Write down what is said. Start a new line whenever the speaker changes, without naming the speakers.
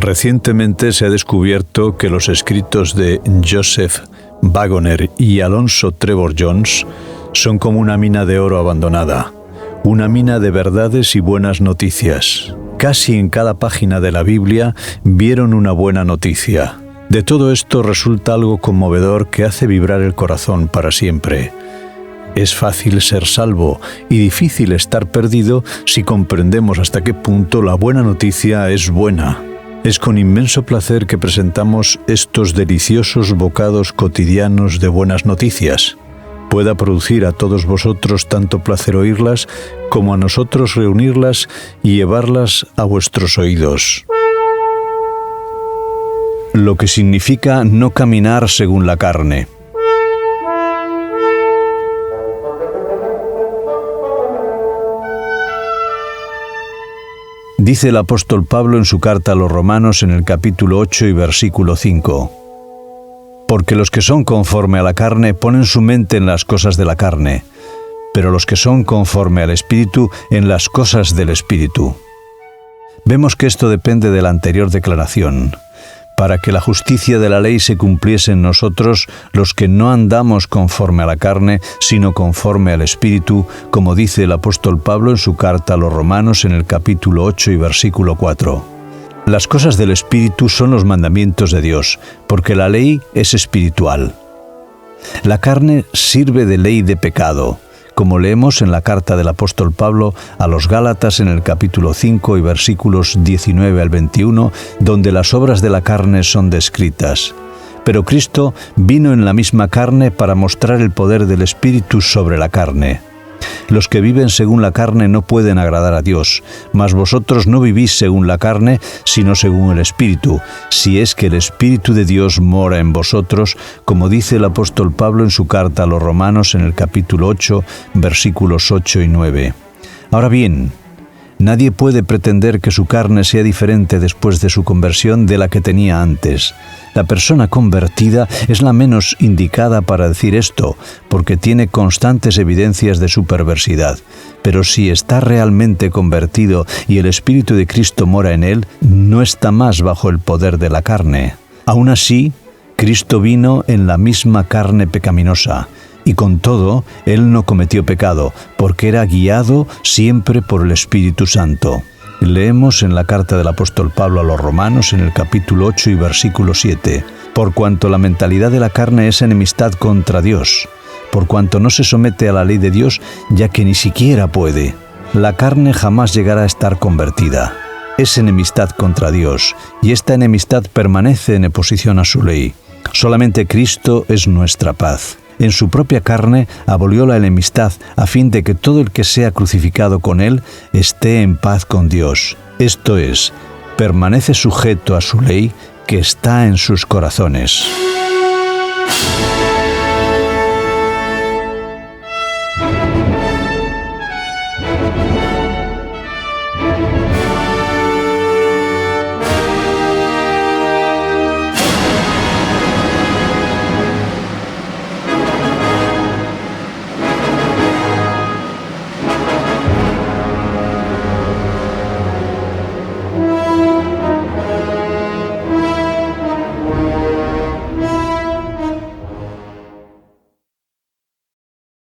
Recientemente se ha descubierto que los escritos de Joseph Wagoner y Alonzo Trevor Jones son como una mina de oro abandonada, una mina de verdades y buenas noticias. Casi en cada página de la Biblia vieron una buena noticia. De todo esto resulta algo conmovedor que hace vibrar el corazón para siempre. Es fácil ser salvo y difícil estar perdido si comprendemos hasta qué punto la buena noticia es buena. Es con inmenso placer que presentamos estos deliciosos bocados cotidianos de buenas noticias. Pueda producir a todos vosotros tanto placer oírlas como a nosotros reunirlas y llevarlas a vuestros oídos. Lo que significa no caminar según la carne. Dice el apóstol Pablo en su carta a los Romanos en el capítulo 8 y versículo 5. Porque los que son conforme a la carne ponen su mente en las cosas de la carne, pero los que son conforme al Espíritu en las cosas del Espíritu. Vemos que esto depende de la anterior declaración. Para que la justicia de la ley se cumpliese en nosotros, los que no andamos conforme a la carne, sino conforme al Espíritu, como dice el apóstol Pablo en su carta a los Romanos en el capítulo 8 y versículo 4. Las cosas del Espíritu son los mandamientos de Dios, porque la ley es espiritual. La carne sirve de ley de pecado, como leemos en la carta del apóstol Pablo a los Gálatas en el capítulo 5 y versículos 19 al 21, donde las obras de la carne son descritas. Pero Cristo vino en la misma carne para mostrar el poder del Espíritu sobre la carne. Los que viven según la carne no pueden agradar a Dios, mas vosotros no vivís según la carne, sino según el Espíritu, si es que el Espíritu de Dios mora en vosotros, como dice el apóstol Pablo en su carta a los Romanos en el capítulo 8, versículos 8 y 9. Ahora bien, nadie puede pretender que su carne sea diferente después de su conversión de la que tenía antes. La persona convertida es la menos indicada para decir esto, porque tiene constantes evidencias de su perversidad. Pero si está realmente convertido y el Espíritu de Cristo mora en él, no está más bajo el poder de la carne. Aún así, Cristo vino en la misma carne pecaminosa, y con todo, él no cometió pecado, porque era guiado siempre por el Espíritu Santo. Leemos en la carta del apóstol Pablo a los Romanos en el capítulo 8 y versículo 7. Por cuanto la mentalidad de la carne es enemistad contra Dios, por cuanto no se somete a la ley de Dios, ya que ni siquiera puede. La carne jamás llegará a estar convertida. Es enemistad contra Dios, y esta enemistad permanece en oposición a su ley. Solamente Cristo es nuestra paz. En su propia carne abolió la enemistad a fin de que todo el que sea crucificado con él esté en paz con Dios. Esto es, permanece sujeto a su ley que está en sus corazones.